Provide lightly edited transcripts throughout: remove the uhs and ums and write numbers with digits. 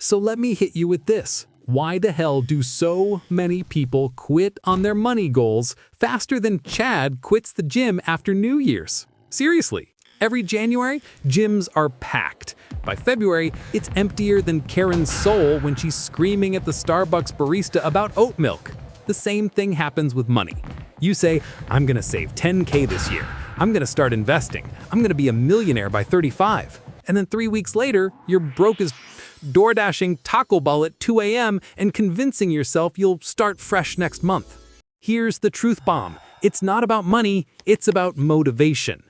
So let me hit you with this. Why the hell do so many people quit on their money goals faster than Chad quits the gym after New Year's? Seriously, every January, gyms are packed. By February, it's emptier than Karen's soul when she's screaming at the Starbucks barista about oat milk. The same thing happens with money. You say, I'm gonna save 10K this year. I'm gonna start investing. I'm gonna be a millionaire by 35. And then 3 weeks later, you're broke as DoorDashing Taco Bell at 2 a.m. and convincing yourself you'll start fresh next month. Here's the truth bomb. It's not about money, it's about motivation.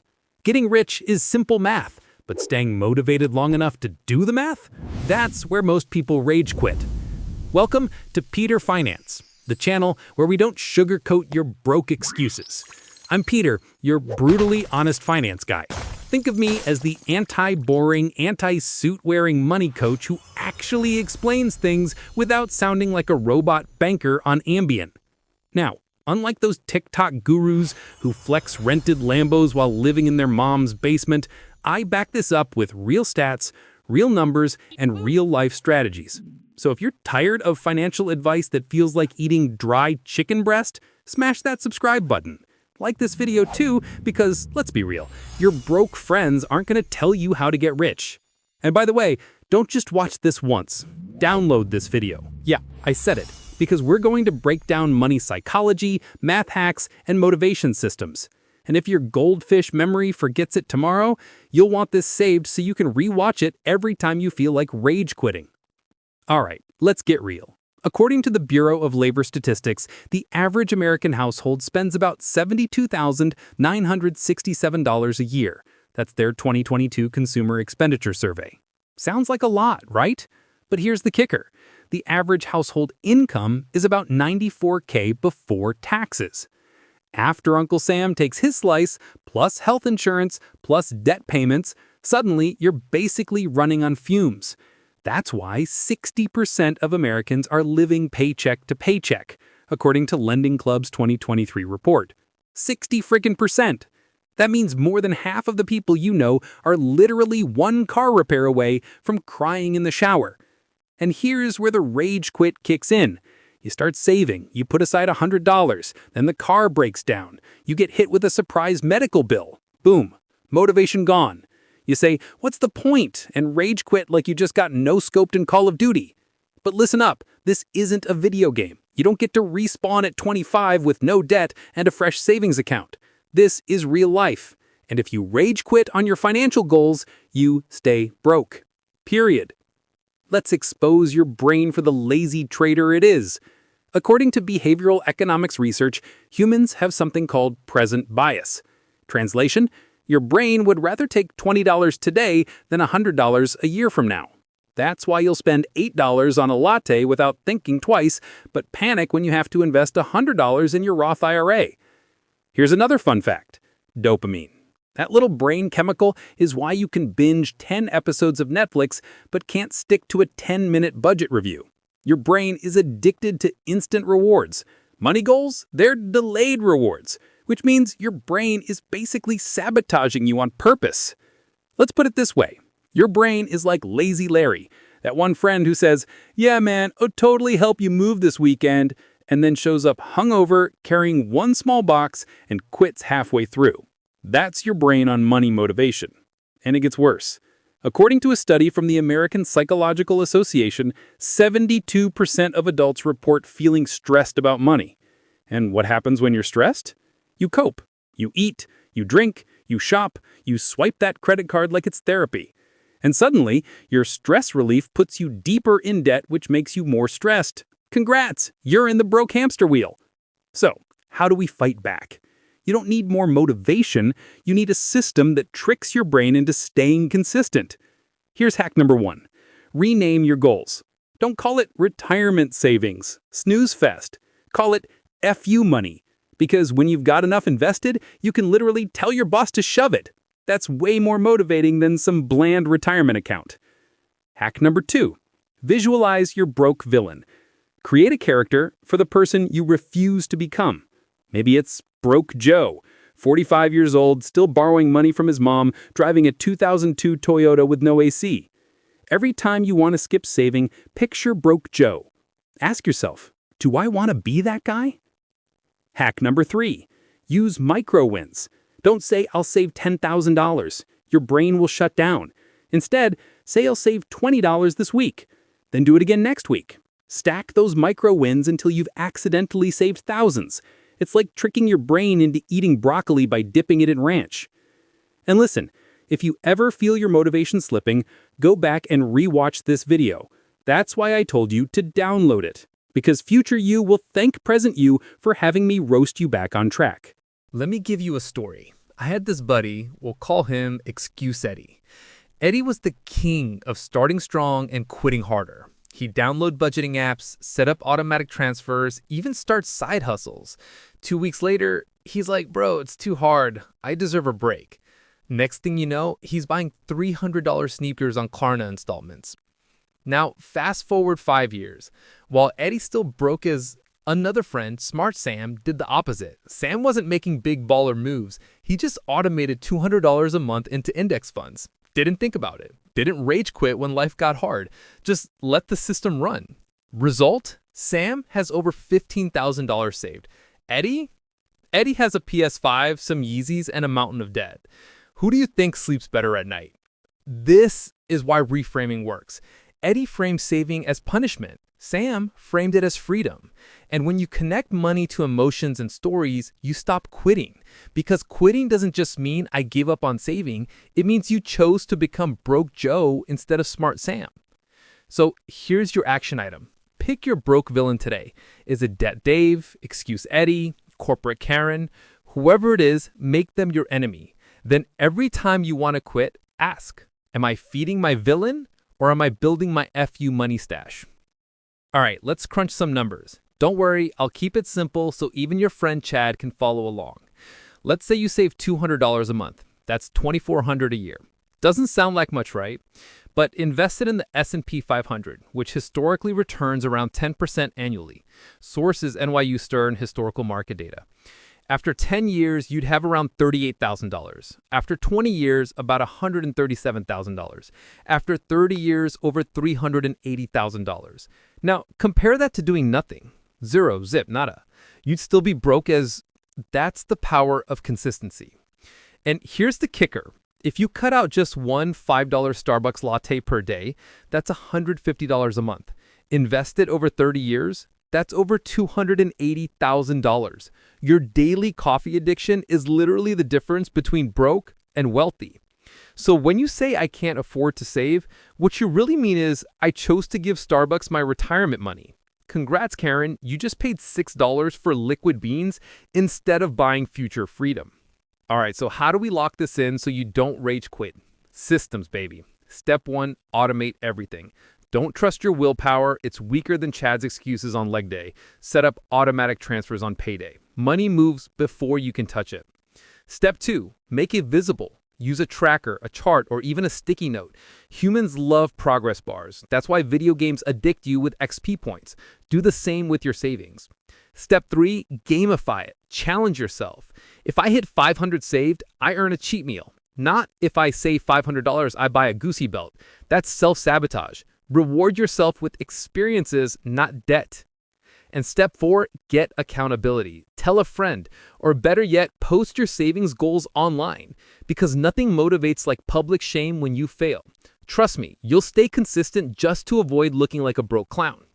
Getting rich is simple math, but staying motivated long enough to do the math? That's where most people rage quit. Welcome to Peter Finance, the channel where we don't sugarcoat your broke excuses. I'm Peter, your brutally honest finance guy. Think of me as the anti-boring, anti-suit-wearing money coach who actually explains things without sounding like a robot banker on Ambien. Now, unlike those TikTok gurus who flex rented Lambos while living in their mom's basement, I back this up with real stats, real numbers, and real-life strategies. So if you're tired of financial advice that feels like eating dry chicken breast, smash that subscribe button. Like this video too, because let's be real, your broke friends aren't going to tell you how to get rich. And by the way, don't just watch this once. Download this video. Yeah, I said it, because we're going to break down money psychology, math hacks, and motivation systems. And if your goldfish memory forgets it tomorrow, you'll want this saved so you can rewatch it every time you feel like rage quitting. All right, let's get real. According to the Bureau of Labor Statistics, the average American household spends about $72,967 a year. That's their 2022 Consumer Expenditure Survey. Sounds like a lot, right? But here's the kicker. The average household income is about $94K before taxes. After Uncle Sam takes his slice, plus health insurance, plus debt payments, suddenly you're basically running on fumes. That's why 60% of Americans are living paycheck to paycheck, according to Lending Club's 2023 report. 60%. That means more than half of the people you know are literally one car repair away from crying in the shower. And here's where the rage quit kicks in. You start saving, you put aside $100, then the car breaks down. You get hit with a surprise medical bill. Boom, motivation gone. You say, what's the point? And rage quit like you just got no-scoped in Call of Duty. But listen up, this isn't a video game. You don't get to respawn at 25 with no debt and a fresh savings account. This is real life. And if you rage quit on your financial goals, you stay broke. Period. Let's expose your brain for the lazy traitor it is. According to behavioral economics research, humans have something called present bias. Translation: your brain would rather take $20 today than $100 a year from now. That's why you'll spend $8 on a latte without thinking twice, but panic when you have to invest $100 in your Roth IRA. Here's another fun fact: dopamine. That little brain chemical is why you can binge 10 episodes of Netflix but can't stick to a 10-minute budget review. Your brain is addicted to instant rewards. Money goals? They're delayed rewards, which means your brain is basically sabotaging you on purpose. Let's put it this way. Your brain is like Lazy Larry, that one friend who says, yeah man, I'll totally help you move this weekend, and then shows up hungover, carrying one small box, and quits halfway through. That's your brain on money motivation. And it gets worse. According to a study from the American Psychological Association, 72% of adults report feeling stressed about money. And what happens when you're stressed? You cope. You eat, you drink, you shop, you swipe that credit card like it's therapy. And suddenly, your stress relief puts you deeper in debt, which makes you more stressed. Congrats, you're in the broke hamster wheel. So, how do we fight back? You don't need more motivation, you need a system that tricks your brain into staying consistent. Here's hack number 1. Rename your goals. Don't call it retirement savings, snooze fest. Call it FU money. Because when you've got enough invested, you can literally tell your boss to shove it. That's way more motivating than some bland retirement account. Hack number 2. Visualize your broke villain. Create a character for the person you refuse to become. Maybe it's Broke Joe, 45 years old, still borrowing money from his mom, driving a 2002 Toyota with no AC. Every time you want to skip saving, picture broke Joe. Ask yourself, do I want to be that guy? Hack number 3. Use micro wins. Don't say I'll save $10,000. Your brain will shut down. Instead, say I'll save $20 this week. Then do it again next week. Stack those micro wins until you've accidentally saved thousands. It's like tricking your brain into eating broccoli by dipping it in ranch. And listen, if you ever feel your motivation slipping, go back and rewatch this video. That's why I told you to download it, because future you will thank present you for having me roast you back on track. Let me give you a story. I had this buddy, we'll call him Excuse Eddie. Eddie was the king of starting strong and quitting harder. He'd download budgeting apps, set up automatic transfers, even start side hustles. 2 weeks later, he's like, bro, it's too hard. I deserve a break. Next thing you know, he's buying $300 sneakers on Klarna installments. Now, fast forward 5 years. While Eddie still broke as another friend, Smart Sam, did the opposite. Sam wasn't making big baller moves. He just automated $200 a month into index funds. Didn't think about it. Didn't rage quit when life got hard. Just let the system run. Result? Sam has over $15,000 saved. Eddie has a PS5, some Yeezys, and a mountain of debt. Who do you think sleeps better at night? This is why reframing works. Eddie framed saving as punishment. Sam framed it as freedom. And when you connect money to emotions and stories, you stop quitting. Because quitting doesn't just mean I give up on saving. It means you chose to become broke Joe instead of Smart Sam. So here's your action item. Pick your broke villain today. Is it Debt Dave, Excuse Eddie, Corporate Karen? Whoever it is, make them your enemy. Then every time you want to quit, ask, am I feeding my villain or am I building my FU money stash? All right, let's crunch some numbers. Don't worry, I'll keep it simple so even your friend Chad can follow along. Let's say you save $200 a month. That's $2,400 a year. Doesn't sound like much, right? But invest it in the S&P 500, which historically returns around 10% annually. Source is NYU Stern historical market data. After 10 years, you'd have around $38,000. After 20 years, about $137,000. After 30 years, over $380,000. Now, compare that to doing nothing. Zero, zip, nada. You'd still be broke as that's the power of consistency. And here's the kicker. If you cut out just one $5 Starbucks latte per day, that's $150 a month. Invest it over 30 years, that's over $280,000. Your daily coffee addiction is literally the difference between broke and wealthy. So when you say I can't afford to save, what you really mean is I chose to give Starbucks my retirement money. Congrats, Karen, you just paid $6 for liquid beans instead of buying future freedom. All right, so how do we lock this in so you don't rage quit? Systems, baby. Step 1, automate everything. Don't trust your willpower. It's weaker than Chad's excuses on leg day. Set up automatic transfers on payday. Money moves before you can touch it. Step 2, make it visible. Use a tracker, a chart, or even a sticky note. Humans love progress bars. That's why video games addict you with XP points. Do the same with your savings. Step 3, gamify it. Challenge yourself. If I hit 500 saved, I earn a cheat meal. Not if I save $500, I buy a Goosey belt. That's self-sabotage. Reward yourself with experiences, not debt. And step 4, get accountability. Tell a friend, or better yet, post your savings goals online, because nothing motivates like public shame when you fail. Trust me, you'll stay consistent just to avoid looking like a broke clown.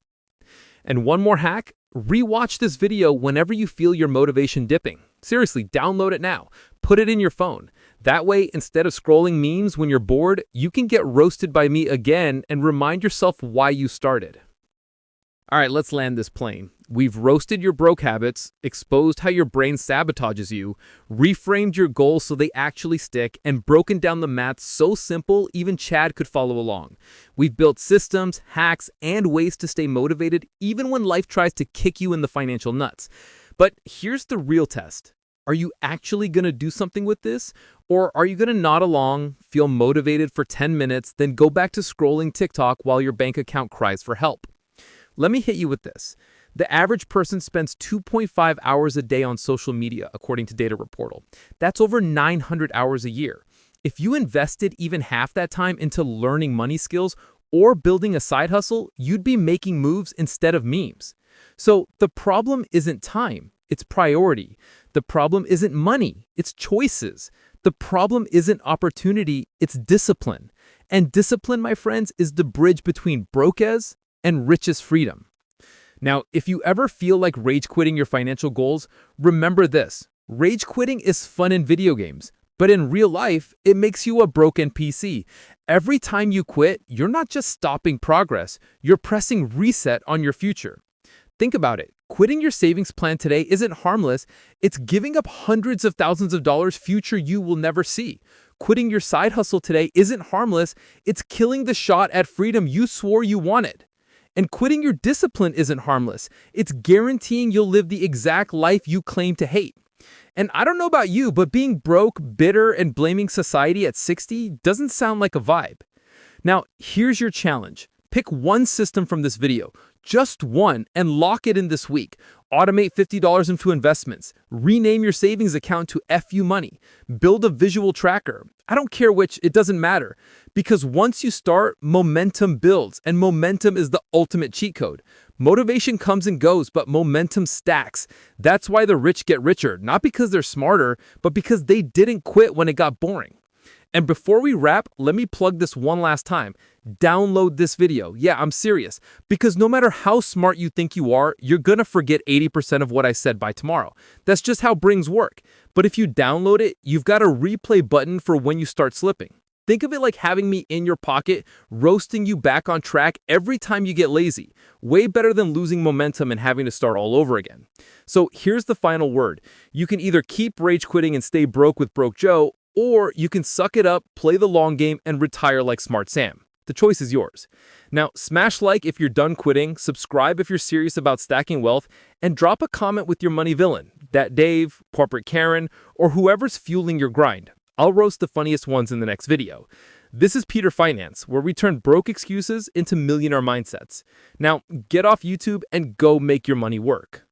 And one more hack, rewatch this video whenever you feel your motivation dipping. Seriously, download it now. Put it in your phone. That way, instead of scrolling memes when you're bored, you can get roasted by me again and remind yourself why you started. All right, let's land this plane. We've roasted your broke habits, exposed how your brain sabotages you, reframed your goals so they actually stick, and broken down the math so simple even Chad could follow along. We've built systems, hacks, and ways to stay motivated even when life tries to kick you in the financial nuts. But here's the real test. Are you actually going to do something with this? Or are you going to nod along, feel motivated for 10 minutes, then go back to scrolling TikTok while your bank account cries for help? Let me hit you with this. The average person spends 2.5 hours a day on social media, according to Data Reportal. That's over 900 hours a year. If you invested even half that time into learning money skills or building a side hustle, you'd be making moves instead of memes. So the problem isn't time, it's priority. The problem isn't money, it's choices. The problem isn't opportunity, it's discipline. And discipline, my friends, is the bridge between broke-as and rich-as freedom. Now, if you ever feel like rage quitting your financial goals, remember this. Rage quitting is fun in video games, but in real life, it makes you a broken PC. Every time you quit, you're not just stopping progress, you're pressing reset on your future. Think about it. Quitting your savings plan today isn't harmless. It's giving up hundreds of thousands of dollars future you will never see. Quitting your side hustle today isn't harmless. It's killing the shot at freedom you swore you wanted. And quitting your discipline isn't harmless. It's guaranteeing you'll live the exact life you claim to hate. And I don't know about you, but being broke, bitter, and blaming society at 60 doesn't sound like a vibe. Now, here's your challenge. Pick one system from this video, just one, and lock it in this week. Automate $50 into investments. Rename your savings account to FU Money. Build a visual tracker. I don't care which, it doesn't matter. Because once you start, momentum builds, and momentum is the ultimate cheat code. Motivation comes and goes, but momentum stacks. That's why the rich get richer, not because they're smarter, but because they didn't quit when it got boring. And before we wrap, let me plug this one last time. Download this video. Yeah, I'm serious. Because no matter how smart you think you are, you're gonna forget 80% of what I said by tomorrow. That's just how brains work. But if you download it, you've got a replay button for when you start slipping. Think of it like having me in your pocket, roasting you back on track every time you get lazy. Way better than losing momentum and having to start all over again. So here's the final word. You can either keep rage quitting and stay broke with Broke Joe, or you can suck it up, play the long game, and retire like Smart Sam. The choice is yours. Now, smash like if you're done quitting, subscribe if you're serious about stacking wealth, and drop a comment with your money villain, that Dave, Corporate Karen, or whoever's fueling your grind. I'll roast the funniest ones in the next video. This is Peter Finance, where we turn broke excuses into millionaire mindsets. Now, get off YouTube and go make your money work.